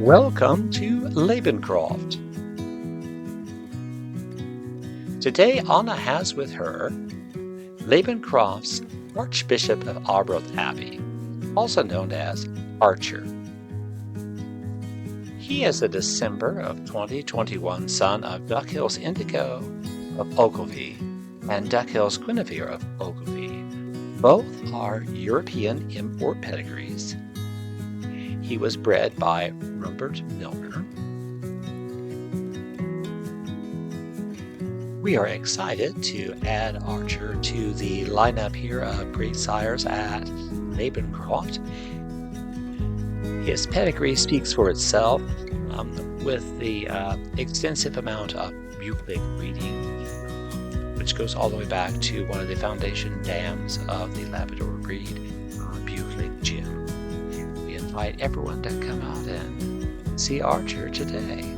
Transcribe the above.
Welcome to Labncroft. Today Anna has with her Labncroft's Archbishop of Arbroath Abbey, also known as Archer. He is a December of 2021 son of Duckhill's Indigo of Ogilvy and Duckhill's Guinevere of Ogilvy. Both are European import pedigrees. He was bred by Rupert Milner. We are excited to add Archer to the lineup here of breed sires at Labncroft. His pedigree speaks for itself with the extensive amount of Buchlich breeding, which goes all the way back to one of the foundation dams of the Labrador breed, Buchlich Jim. We invite everyone to come out and see Archer today.